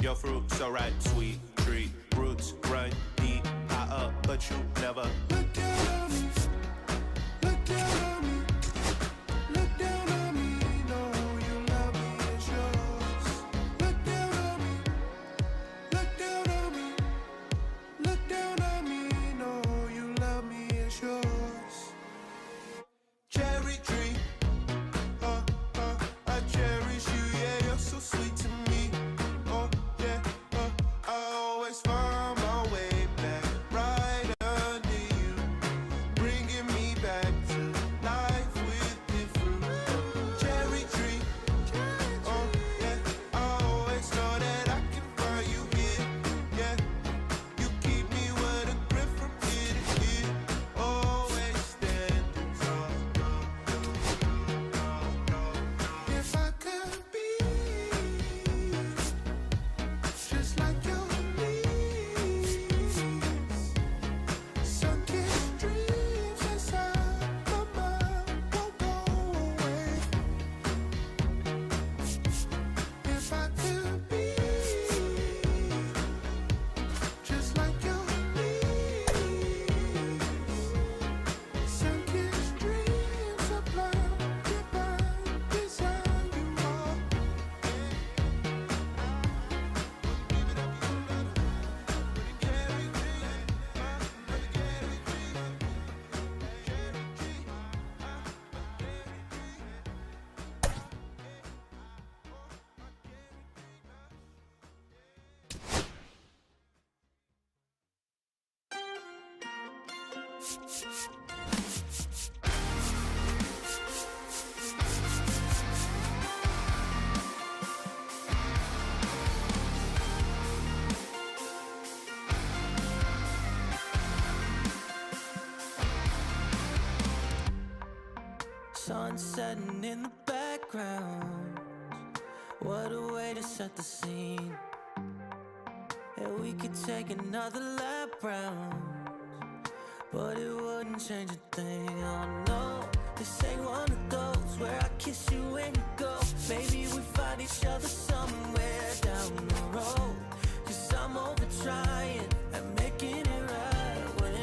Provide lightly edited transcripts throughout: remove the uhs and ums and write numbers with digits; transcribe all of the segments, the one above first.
Your fruit so right, sweet tree roots run deep, high up, but you never look down on me. Look down on me. Look down on me. No, you love me, it's yours. Look down on me. Look down on me. Look down on me. No, you love me, it's yours. Cherry tree, I cherish you, yeah, you're so sweet to me. Oh yeah, I always find my way back right under you, bringing me back to life with the fruit. Cherry tree, oh yeah, I always know that I can find you here. Yeah, you keep me with a grip from here to here, always standing tall. If I could be just like your leaves, sunken dreams inside my mind won't go away. If I could be just like your leaves, sunken dreams sublime, divine design you are. Sun setting in the background. What a way to set the scene. And we could take another lap round, but it wouldn't change a thing. Oh no, this ain't one of those where I kiss you when you go. Maybe we find each other somewhere down the road. Cause I'm over trying and making it right when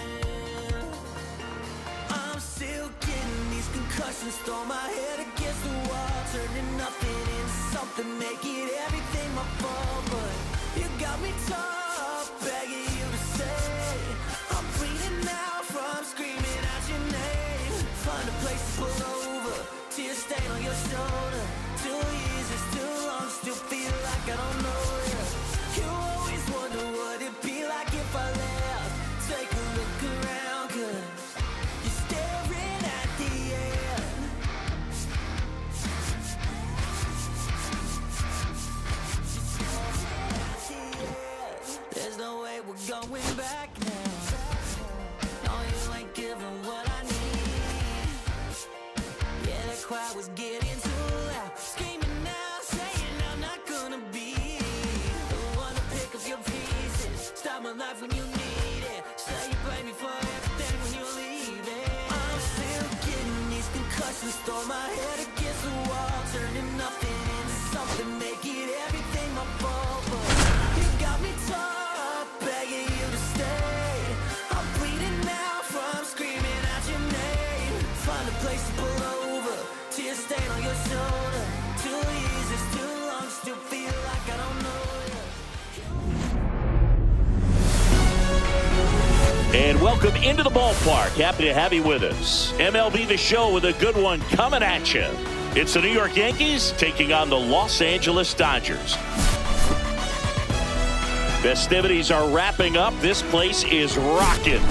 I'm still getting these concussions. Throw my head against the wall, turning nothing into something, make it everything my fault. But you got me top, begging you to stay. I'm bleeding out from screaming out your name. Find a place to pull over, tear stain on your shoulder. 2 years is too long, still feel like I don't know you. You always wonder what it'd be like if I left. Take a look around, cause you're staring at the end. There's no way we're going back now. No, you ain't giving what I need. Yeah, that crowd was getting too loud, screaming out, saying I'm not gonna be the one to pick up your pieces, stop my life when you need it, say you blame me for everything when you're leaving. I'm still getting these concussions, throw my head against the wall, turning nothing into something, make it everything my fault. But you got me top, begging you to stay. I'm bleeding out from screaming out your name. Find a place to pull over, tear stain on your shoulder. 2 years is too long, still feel like I don't know you. And welcome into the ballpark. Happy to have you with us. MLB The Show with a good one coming at you. It's the New York Yankees taking on the Los Angeles Dodgers. Festivities are wrapping up. This place is rocking.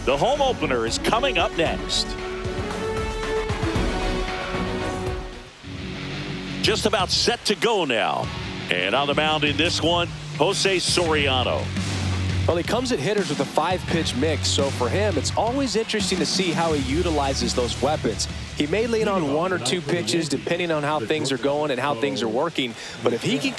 The home opener is coming up next. Just about set to go now. And on the mound in this one, Jose Soriano. Well, he comes at hitters with a 5-pitch mix, so for him, it's always interesting to see how he utilizes those weapons. He may lean on 1 or 2 pitches depending on how things are going and how things are working, but if he can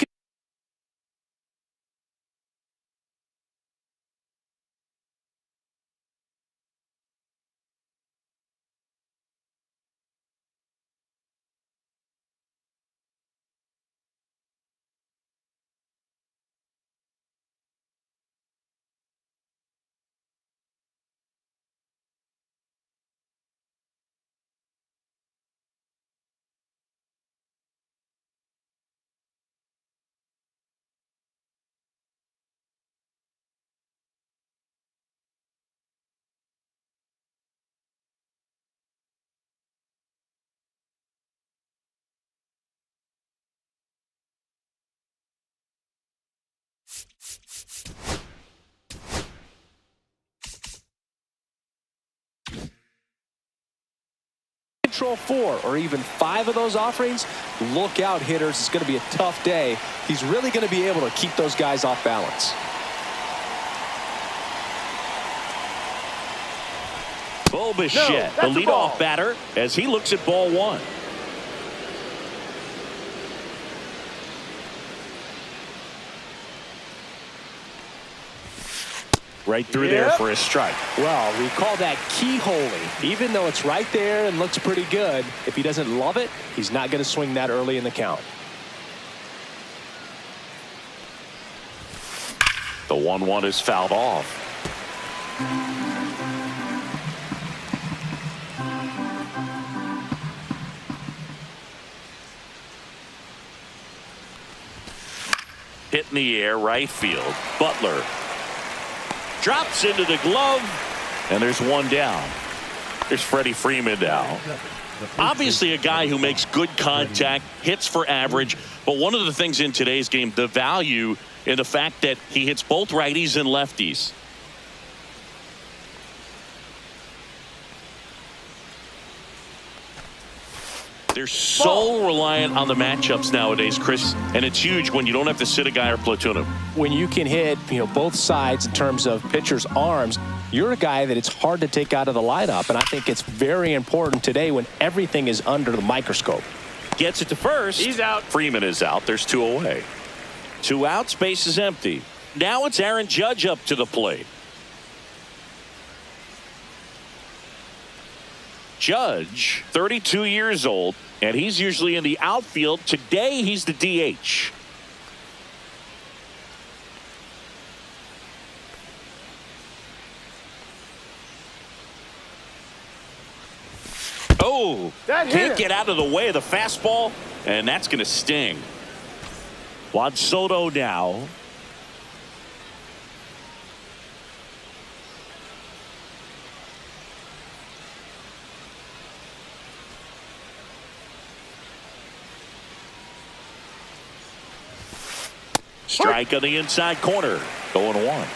control 4 or even 5 of those offerings, look out, hitters. It's going to be a tough day. He's really going to be able to keep those guys off balance. Bo Bichette, the leadoff batter, as he looks at ball 1. Right through there for a strike. Well, we call that keyholing. Even though it's right there and looks pretty good, if he doesn't love it, he's not going to swing that early in the count. The 1-1 is fouled off. Hit in the air, right field. Butler drops into the glove, and there's one down. There's Freddie Freeman now. Obviously a guy who makes good contact, hits for average, but one of the things in today's game, the value in the fact that he hits both righties and lefties. They're so reliant on the matchups nowadays, Chris, and it's huge when you don't have to sit a guy or platoon him. When you can hit, both sides in terms of pitchers' arms, you're a guy that it's hard to take out of the lineup, and I think it's very important today when everything is under the microscope. Gets it to first. He's out. Freeman is out. There's 2 away. 2 out. Space is empty. Now it's Aaron Judge up to the plate. Judge, 32 years old, and he's usually in the outfield. Today, he's the DH. Oh, can't get out of the way of the fastball, and that's going to sting. Juan Soto now. Strike on the inside corner. 0-1.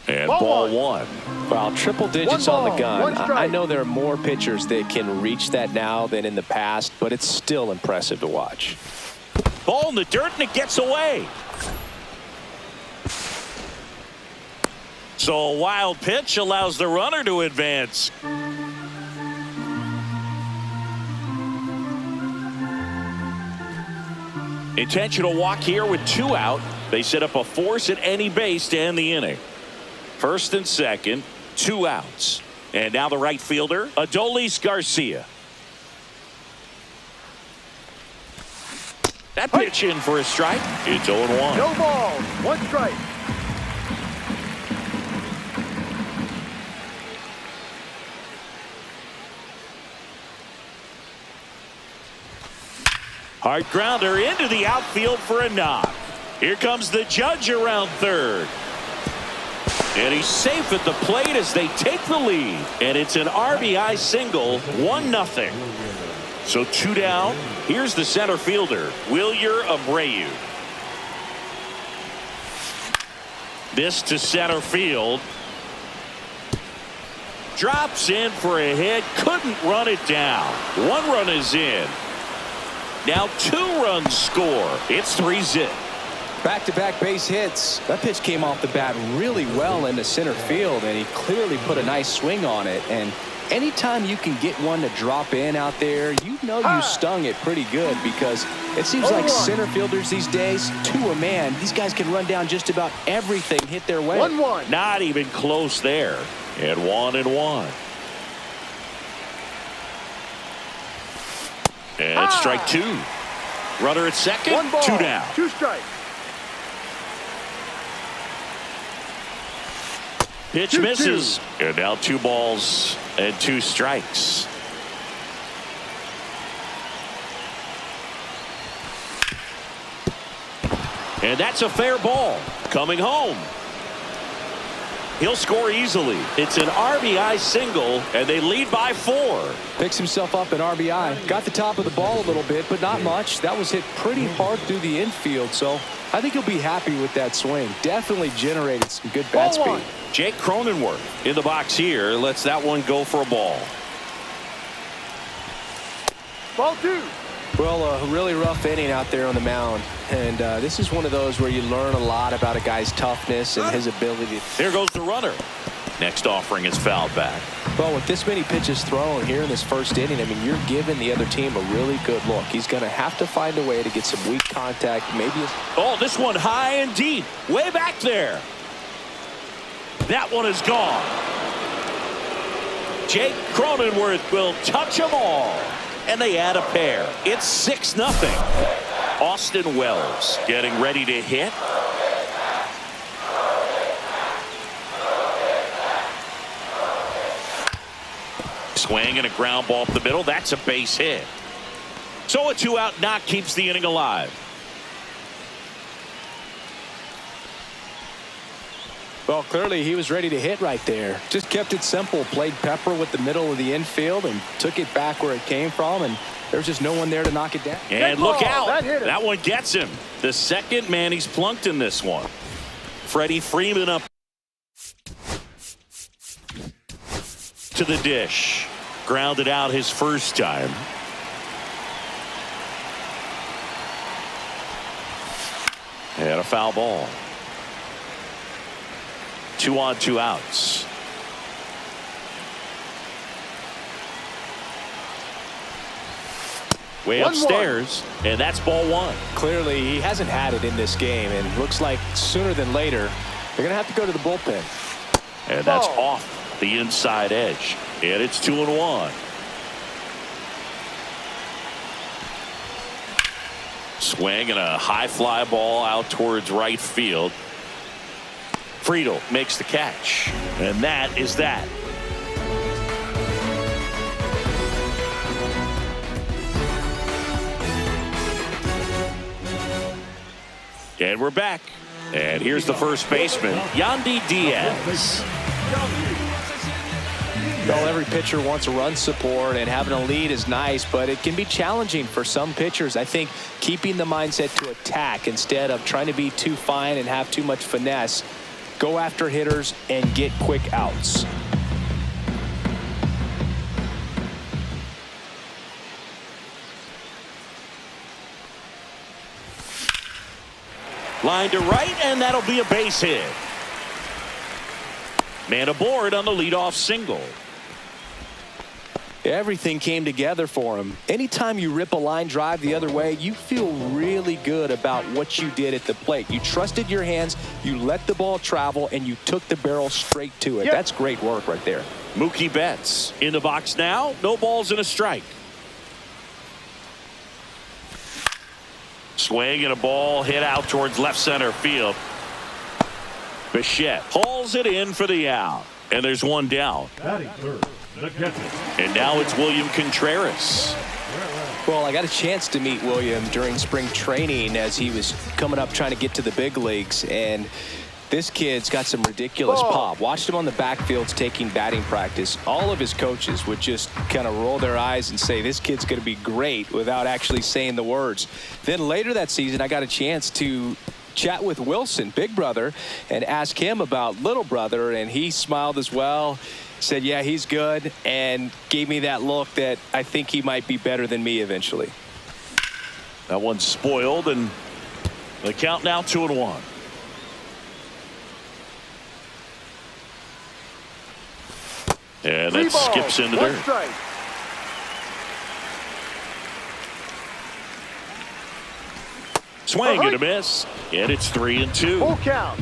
And ball 1. Well, triple digits on the gun. I know there are more pitchers that can reach that now than in the past, but it's still impressive to watch. Ball in the dirt, and it gets away. So a wild pitch allows the runner to advance. Intentional walk here with 2 out. They set up a force at any base to end the inning. First and second, 2 outs. And now the right fielder, Adolis Garcia. That pitch in for a strike. It's 0-1. No balls, 1 strike. Hard grounder into the outfield for a knock. Here comes the Judge around third. And he's safe at the plate as they take the lead. And it's an RBI single, 1-0. So 2 down. Here's the center fielder, Wilyer Abreu. This to center field. Drops in for a hit. Couldn't run it down. 1 run is in. Now 2 runs score. It's 3-zip. Back-to-back base hits. That pitch came off the bat really well into center field, and he clearly put a nice swing on it. And anytime you can get one to drop in out there, you stung it pretty good, because it seems like center fielders these days, to a man, these guys can run down just about everything hit their way. 1-1. Not even close there. And 1-1. And strike 2. Runner at second. 1 ball, 2 down. 2 strikes. Pitch misses. And now 2 balls and 2 strikes. And that's a fair ball. Coming home. he'll score easily. It's an RBI single, and they lead by 4. Picks himself up an RBI. Got the top of the ball a little bit, but not much. That was hit pretty hard through the infield, so I think he'll be happy with that swing. Definitely generated some good bat speed. Jake Cronenworth in the box here lets that one go for a ball. Ball 2. Well, a really rough inning out there on the mound, and this is one of those where you learn a lot about a guy's toughness and his ability. Here goes the runner. Next offering is fouled back. Well, with this many pitches thrown here in this first inning, I mean, you're giving the other team a really good look. He's going to have to find a way to get some weak contact. Maybe. Oh, this one high and deep, way back there. That one is gone. Jake Cronenworth will touch them all, and they add a pair. It's 6-0. Austin Wells getting ready to hit. Swing and a ground ball up the middle. That's a base hit. So a 2-out knock keeps the inning alive. Well, clearly he was ready to hit right there. Just kept it simple. Played pepper with the middle of the infield and took it back where it came from, and there was just no one there to knock it down. And look out. That one gets him. The second man he's plunked in this one. Freddie Freeman up to the dish. Grounded out his first time. And a foul ball. 2 on, 2 outs. Way upstairs, and that's ball 1. Clearly he hasn't had it in this game, and looks like sooner than later they're going to have to go to the bullpen. And that's off the inside edge, and it's 2-1. Swing and a high fly ball out towards right field. Friedel makes the catch, and that is that. And we're back. And here's the first baseman, Yandy Diaz. Well, every pitcher wants a run support, and having a lead is nice, but it can be challenging for some pitchers. I think keeping the mindset to attack instead of trying to be too fine and have too much finesse. Go after hitters and get quick outs. Line to right, and that'll be a base hit. Man aboard on the leadoff single. Everything came together for him. Anytime you rip a line drive the other way, you feel really good about what you did at the plate. You trusted your hands, you let the ball travel, and you took the barrel straight to it. That's great work right there. Mookie Betts in the box now. No balls and a strike. Swing and a ball hit out towards left center field. Bichette hauls it in for the out. And there's one down. Batting third, the catcher. And now it's William Contreras. Well, I got a chance to meet William during spring training as he was coming up trying to get to the big leagues, and this kid's got some ridiculous pop. Watched him on the backfields taking batting practice. All of his coaches would just kind of roll their eyes and say, this kid's going to be great, without actually saying the words. Then later that season, I got a chance to chat with Wilson, big brother, and ask him about little brother, and he smiled as well. Said, yeah, he's good, and gave me that look that I think he might be better than me eventually. That one's spoiled, and the count now 2-1. And that skips into dirt. Strike. Swing and a miss, and it's 3-2. Full count.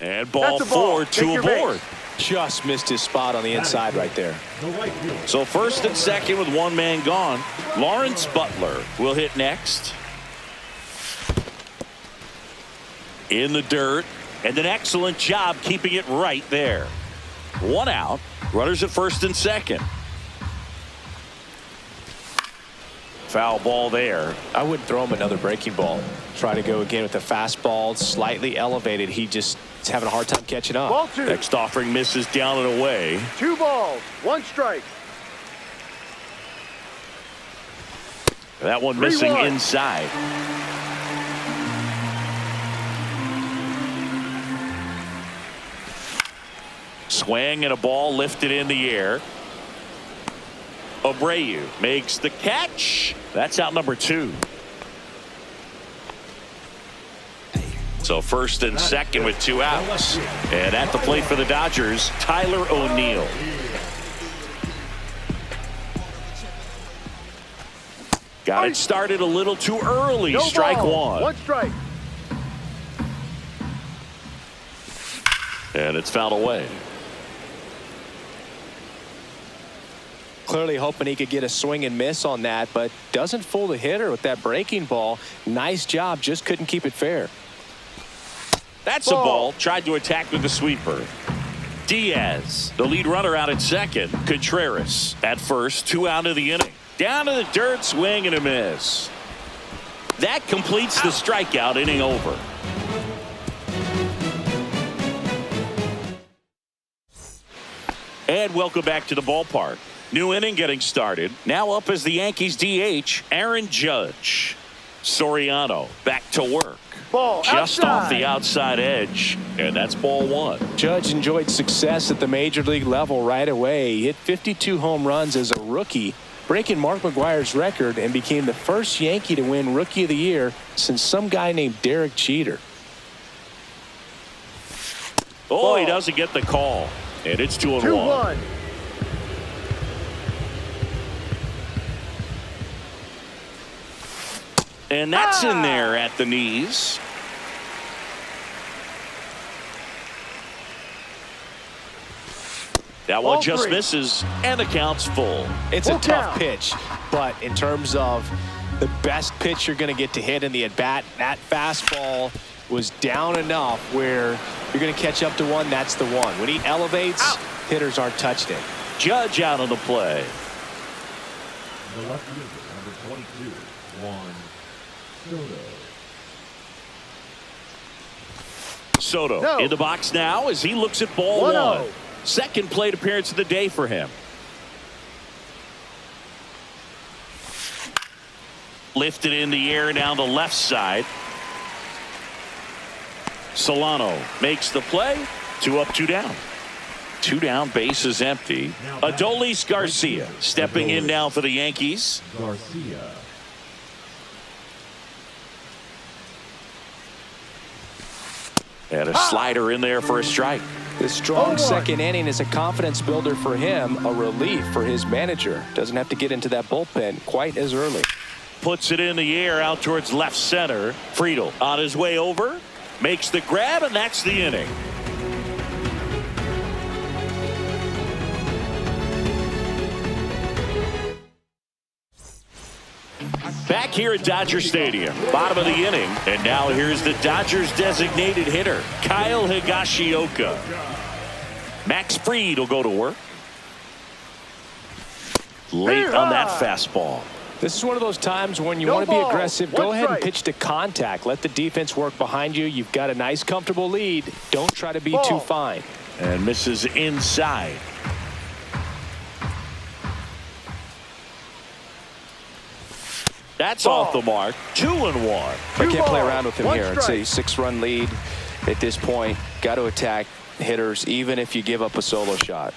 And ball That's a ball. 4 Take to your aboard. base. Just missed his spot on the inside right there. The right field. So first and second with one man gone. Lawrence Butler will hit next. In the dirt, and an excellent job keeping it right there. 1 out, runners at first and second. Foul ball there. I wouldn't throw him another breaking ball. Try to go again with the fastball, slightly elevated. He just is having a hard time catching up. Ball 2. Next offering misses down and away. 2 balls, 1 strike. That one missing 3-1. inside. Swing and a ball lifted in the air. Abreu makes the catch. That's out number 2. So first and second with 2 outs. And at the plate for the Dodgers, Tyler O'Neill. Got it started a little too early. No Strike ball, 1. 1 strike. And it's fouled away. Clearly hoping he could get a swing and miss on that, but doesn't fool the hitter with that breaking ball. Nice job, just couldn't keep it fair. That's a ball. Tried to attack with the sweeper. Diaz, the lead runner, out at second. Contreras at first, 2 out of the inning. Down to the dirt, swing and a miss. That completes the strikeout. Inning over. And welcome back to the ballpark. New inning getting started. Now up as the Yankees DH, Aaron Judge. Soriano back to work. Ball Just outside. off the outside edge. And that's ball 1. Judge enjoyed success at the major league level right away. He hit 52 home runs as a rookie, breaking Mark McGwire's record, and became the first Yankee to win Rookie of the Year since some guy named Derek Jeter. Oh, he doesn't get the call. And it's 2-1. 2-1. And that's in there at the knees. That one Ball just 3. misses, and the count's full. It's a Full tough count. pitch, but in terms of the best pitch you're going to get to hit in the at-bat, that fastball was down enough where you're going to catch up to one. That's the one. When he elevates, hitters aren't touched it. Judge out on the play. The left fielder, number 22, Juan Soto. Soto No. in the box now as he looks at ball 1-0. 1. Second plate appearance of the day for him. Lifted in the air down the left side. Solano makes the play. 2 up, 2 down. 2 down, base is empty. Adolis Garcia stepping in now for the Yankees. Garcia. And a slider in there for a strike. This strong 0-1. second inning is a confidence builder for him, a relief for his manager. Doesn't have to get into that bullpen quite as early. Puts it in the air out towards left center. Friedel on his way over. Makes the grab, and that's the inning. Back here at Dodger Stadium, bottom of the inning, and now here's the Dodgers designated hitter, Kyle Higashioka. Max Fried will go to work. Late on that fastball. This is one of those times when you No want to be ball. aggressive. 1 Go ahead and strike. pitch to contact. Let the defense work behind you. You've got a nice, comfortable lead. Don't try to be Ball. too fine. And misses inside. That's Ball. off the mark. 2-1. I can't play balls, around with him 1 here. It's a strike. 6-run lead at this point. Got to attack hitters even if you give up a solo shot.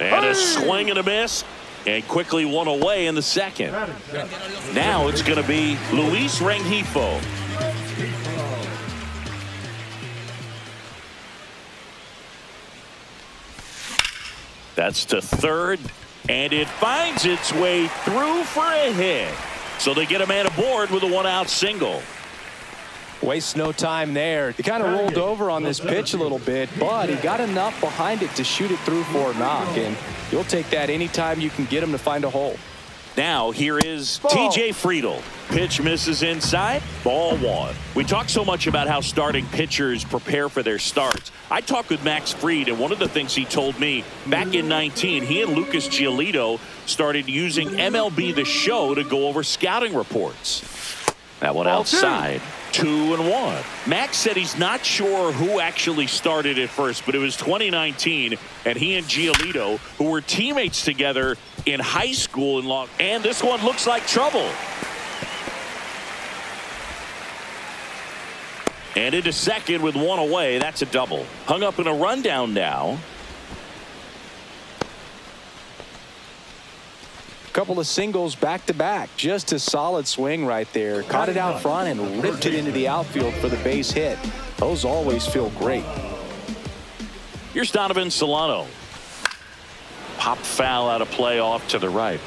And a swing and a miss. And quickly one away in the second. Batting seventh. Now it's going to be Luis Rengifo. That's to third, and it finds its way through for a hit. So they get a man aboard with a 1-out single. Wastes no time there. He kind of rolled over on this pitch a little bit, but he got enough behind it to shoot it through for a knock, and you'll take that anytime you can get him to find a hole. Now here is Ball. TJ Friedel. Pitch misses inside. Ball one. We talk so much about how starting pitchers prepare for their starts. I talked with Max Fried, and one of the things he told me back in 19, he and Lucas Giolito started using MLB The Show to go over scouting reports. That one outside. 2-1. Max said he's not sure who actually started at first, but it was 2019, and he and Giolito, who were teammates together in high school in Long. And this one looks like trouble. And into second with one away. That's a double. Hung up in a rundown now. Couple of singles back to back. Just a solid swing right there. Caught it out front and ripped it into the outfield for the base hit. Those always feel great. Here's Donovan Solano. Pop foul out of play off to the right.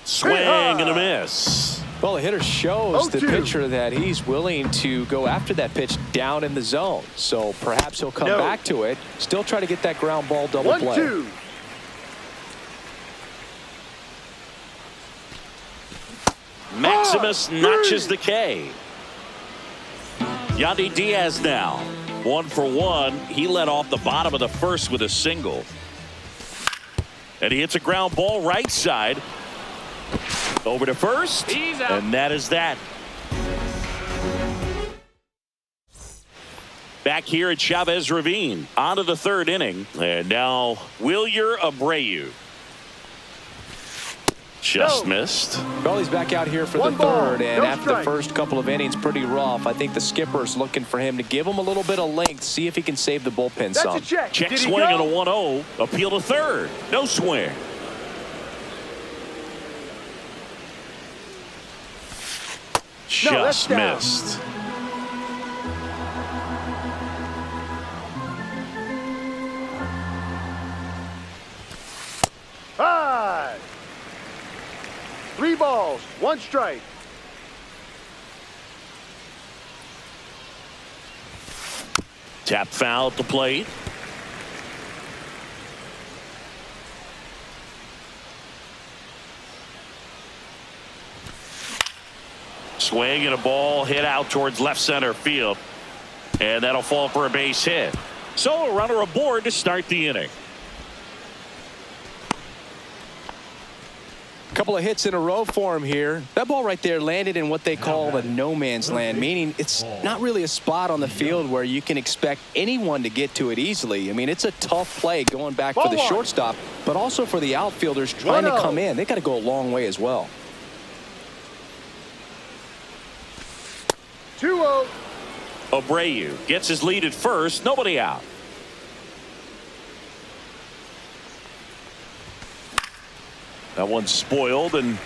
Swing and a miss. Well, the hitter shows the pitcher that he's willing to go after that pitch down in the zone. So perhaps he'll come back to it. Still try to get that ground ball double play. 1-2. Maximus notches the K. Yandy Diaz now. 1 for 1. He led off the bottom of the first with a single. And he hits a ground ball right side. Over to first, and that is that. Back here at Chavez Ravine, on to the third inning, and now Wilyer Abreu. Just missed. Well, he's back out here for the third, and after the first couple of innings, pretty rough. I think the skipper's looking for him to give him a little bit of length, see if he can save the bullpen some. Check swing on a 1-0. Appeal to third. No swing. Just missed. High. 3 balls, 1 strike. Tap foul at the plate. Swing and a ball hit out towards left center field. And that'll fall for a base hit. So a runner aboard to start the inning. Couple of hits in a row for him here. That ball right there landed in what they call the no man's land, meaning it's not really a spot on the field where you can expect anyone to get to it easily. I mean, it's a tough play going back for the shortstop, but also for the outfielders trying to come in. They got to go a long way as well. 2-0. Abreu gets his lead at first. Nobody out. That one's spoiled, and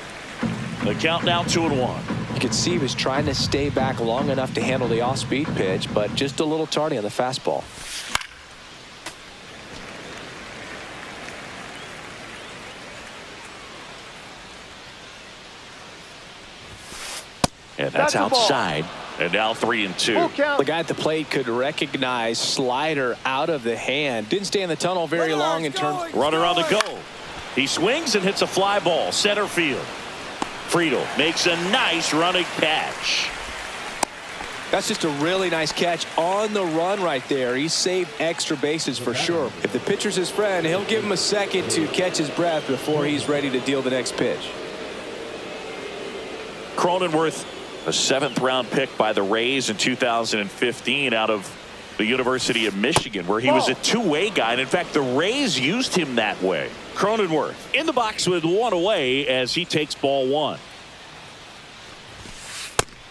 the count now 2-1. You could see he was trying to stay back long enough to handle the off-speed pitch, but just a little tardy on the fastball. And that's outside. And now 3-2. The guy at the plate could recognize slider out of the hand. Didn't stay in the tunnel very long in terms. Runner on the go. He swings and hits a fly ball center field. Friedel makes a nice running catch. That's just a really nice catch on the run right there. He saved extra bases for sure. If the pitcher's his friend, he'll give him a second to catch his breath before he's ready to deal the next pitch. Cronenworth, a 7th-round pick by the Rays in 2015 out of the University of Michigan, where he was a two-way guy. And in fact, the Rays used him that way. Cronenworth in the box with one away as he takes ball one.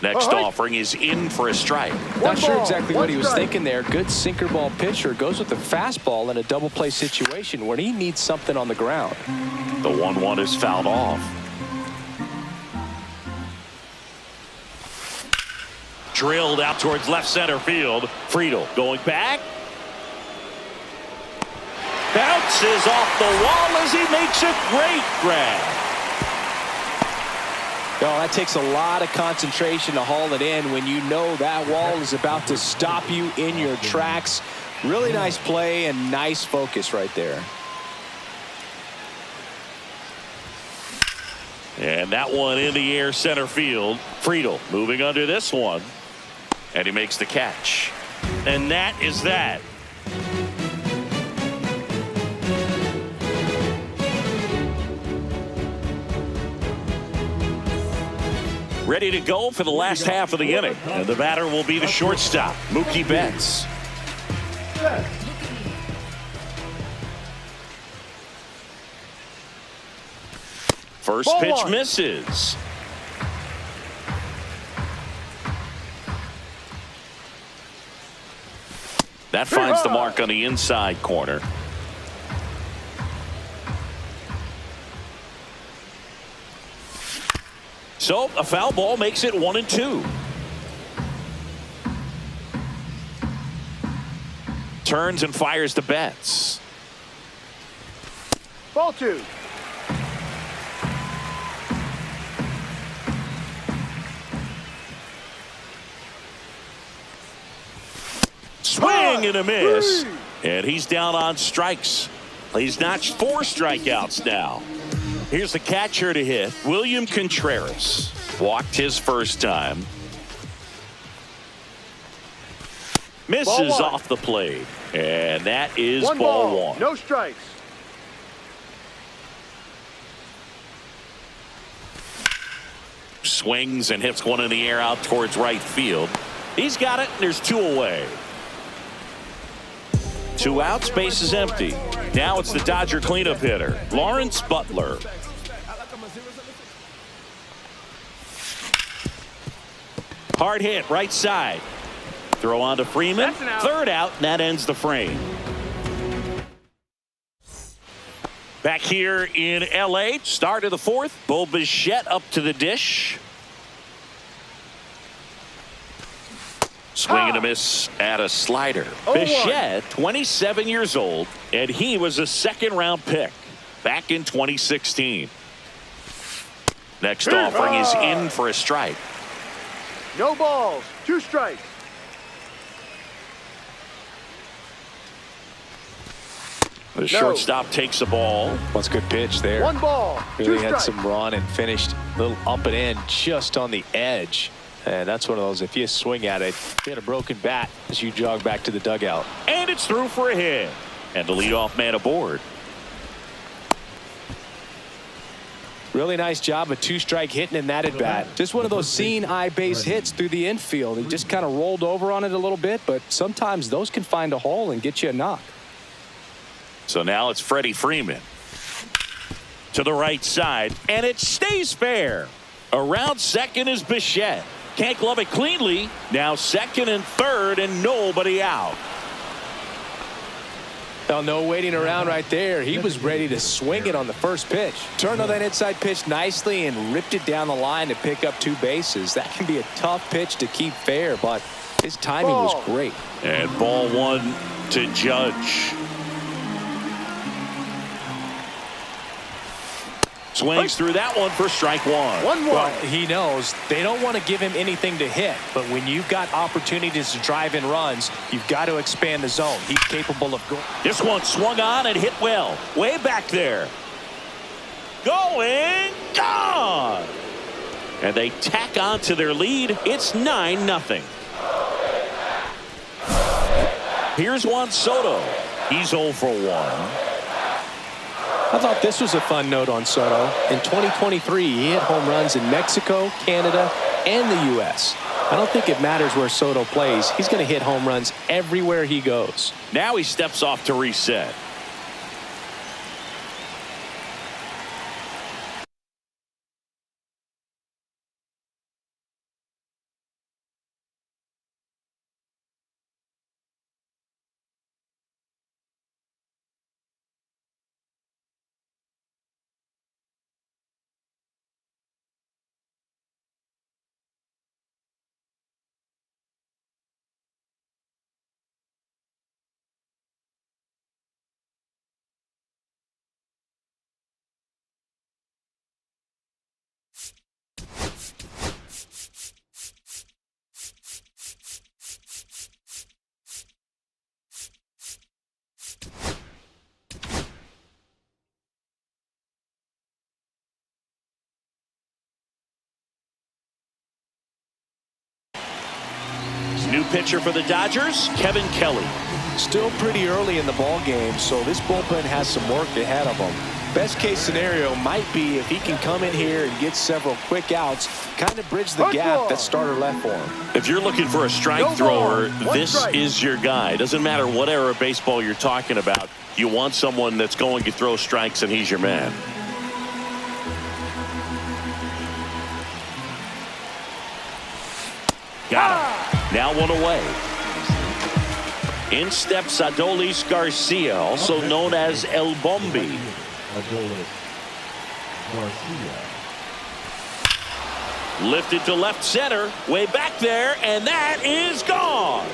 Next offering is in for a strike. Not sure exactly what he was thinking there. Good sinker ball pitcher goes with the fastball in a double play situation where he needs something on the ground. The 1-1 is fouled off. Drilled out towards left center field. Friedel going back. Bounces off the wall as he makes a great grab. Oh, that takes a lot of concentration to haul it in when you know that wall is about to stop you in your tracks. Really nice play and nice focus right there. And that one in the air center field. Friedel moving under this one. And he makes the catch. And that is that. Ready to go for the last half of the inning. And the batter will be the shortstop, Mookie Betts. First Ball pitch one. misses. That finds the mark on the inside corner. So a foul ball makes it 1-2. Turns and fires the Betts. Ball two. Swing and a miss. And he's down on strikes. He's notched 4 strikeouts now. Here's the catcher to hit, William Contreras. Walked his first time. Misses off the plate. And that is ball one. No strikes. Swings and hits one in the air out towards right field. He's got it, and there's 2 away. 2 outs, base is empty. Now it's the Dodger cleanup hitter, Lawrence Butler. Hard hit, right side. Throw on to Freeman. Third out, and that ends the frame. Back here in L.A., start of the 4th. Bo Bichette up to the dish. Swing and a miss at a slider. Bichette, 27 years old, and he was a 2nd-round pick back in 2016. Next offering is in for a strike. No balls. 2 strikes. The shortstop takes the ball. What's a good pitch there. 1 ball. Really 2 had strikes. some run and finished a little up and in just on the edge. And that's one of those, if you swing at it, you hit a broken bat as you jog back to the dugout. And it's through for a hit. And the leadoff man aboard. Really nice job, a 2-strike hitting in that at bat. Just one of those seeing eye base hits through the infield. He just kind of rolled over on it a little bit, but sometimes those can find a hole and get you a knock. So now it's Freddie Freeman to the right side, and it stays fair. Around second is Bichette. Can't glove it cleanly. Now second and third, and nobody out. Well, no waiting around right there. He was ready to swing it on the first pitch. Turned on that inside pitch nicely and ripped it down the line to pick up 2 bases. That can be a tough pitch to keep fair, but his timing was great. And ball 1 to Judge. Swings through that one for strike 1. 1-1. Well, he knows they don't want to give him anything to hit, but when you've got opportunities to drive in runs, you've got to expand the zone. He's capable of going. This one swung on and hit well. Way back there. Going, gone. And they tack on to their lead. It's 9-0. Here's Juan Soto. He's 0 for 1. I thought this was a fun note on Soto. In 2023, he hit home runs in Mexico, Canada, and the U.S. I don't think it matters where Soto plays. He's going to hit home runs everywhere he goes. Now he steps off to reset. pitcher for the Dodgers, Kevin Kelly. Still pretty early in the ball game, so this bullpen has some work ahead of him. Best case scenario might be if he can come in here and get several quick outs, kind of bridge the gap that starter left for him. If you're looking for a strike thrower, this is your guy. Doesn't matter what era of baseball you're talking about. You want someone that's going to throw strikes, and he's your man. Got him. Now one away. In steps Adolis Garcia, also known as El Bombi. Adolis Garcia. Lifted to left center, way back there, and that is gone.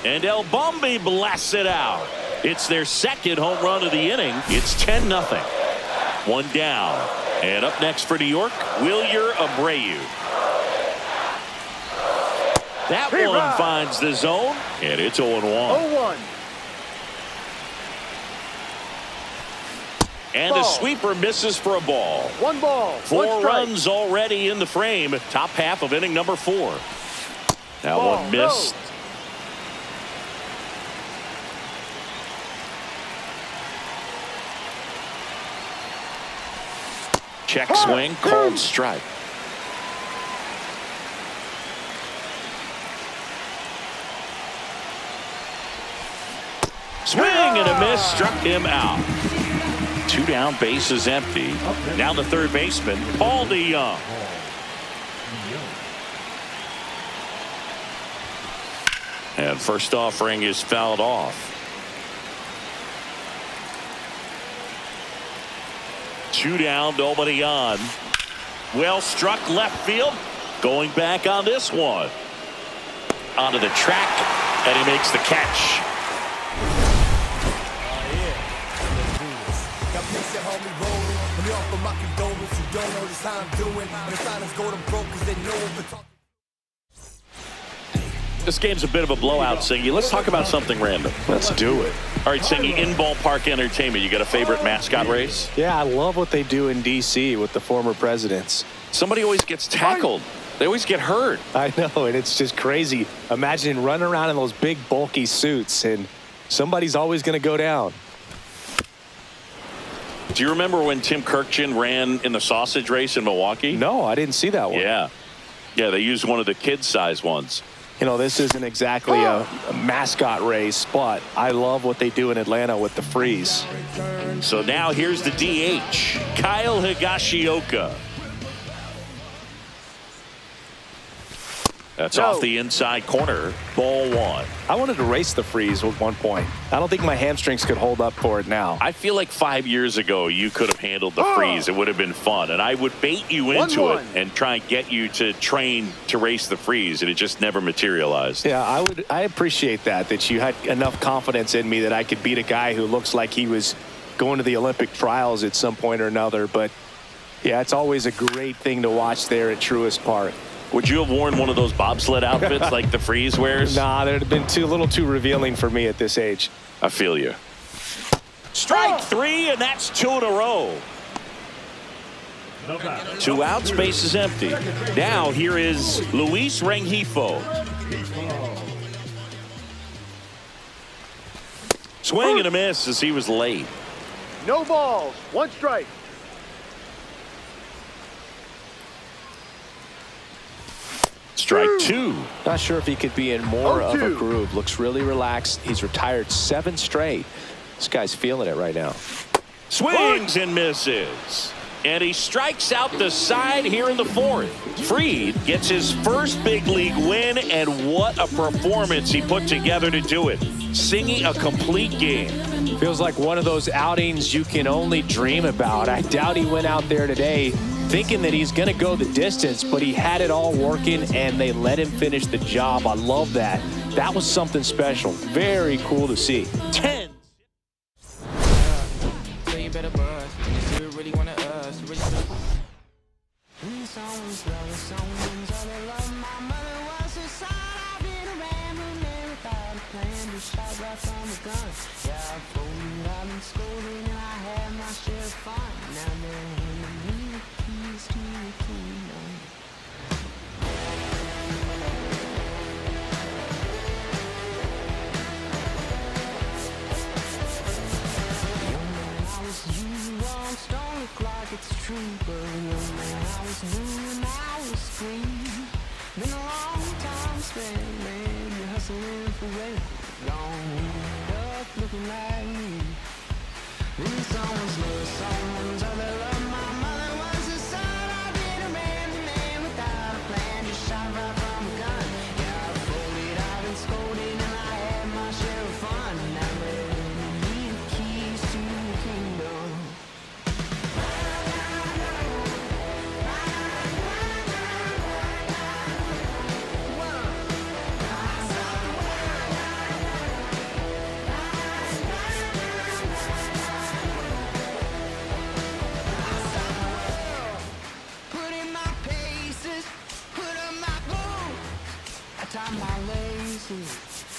And El Bombi blasts it out. It's their second home run of the inning. It's 10-0. One down. And up next for New York, Wilyer Abreu. That one finds the zone, and it's 0-1. 0-1. And the sweeper misses for a ball. 1 ball. 4 runs already in the frame. Top half of inning number 4. That one missed. Check swing, called strike. Swing and a miss, struck him out. 2 down, base is empty. Now the third baseman, Paul DeYoung. And first offering is fouled off. 2 down, nobody on. Well struck left field. Going back on this one. Onto the track, and he makes the catch. This game's a bit of a blowout, Singy. Let's talk about something random. Let's do it. All right, Singy, in ballpark entertainment, you got a favorite mascot race? Yeah, I love what they do in D.C. with the former presidents. Somebody always gets tackled. They always get hurt. I know, and it's just crazy. Imagine running around in those big, bulky suits, and somebody's always going to go down. Do you remember when Tim Kirkjian ran in the sausage race in Milwaukee? No, I didn't see that one. Yeah. Yeah, they used one of the kid-size ones. You know, this isn't exactly a mascot race, but I love what they do in Atlanta with the freeze. So now here's the DH, Kyle Higashioka. That's off the inside corner, ball 1. I wanted to race the freeze at one point. I don't think my hamstrings could hold up for it now. I feel like 5 years ago you could have handled the freeze. It would have been fun, and I would bait you into it and try and get you to train to race the freeze, and it just never materialized. Yeah, I appreciate that you had enough confidence in me that I could beat a guy who looks like he was going to the Olympic trials at some point or another. But yeah, it's always a great thing to watch there at Truist Park. Would you have worn one of those bobsled outfits like the freeze wears? Nah, they'd have been a little too revealing for me at this age. I feel you. Strike 3, and that's 2 in a row. 2 outs, base is empty. Now here is Luis Rengifo. Swing and a miss as he was late. No balls. 1 strike. Strike 2. Not sure if he could be in more of a groove. Looks really relaxed. He's retired 7 straight. This guy's feeling it right now. Swings and misses. And he strikes out the side here in the 4th. Fried gets his first big league win, and what a performance he put together to do it. Singing a complete game. Feels like one of those outings you can only dream about. I doubt he went out there today thinking that he's going to go the distance, but he had it all working, and they let him finish the job. I love that. That was something special. Very cool to see. 10. tie my laces.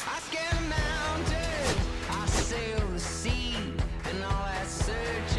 I scale the mountains, I sail the sea, and all that search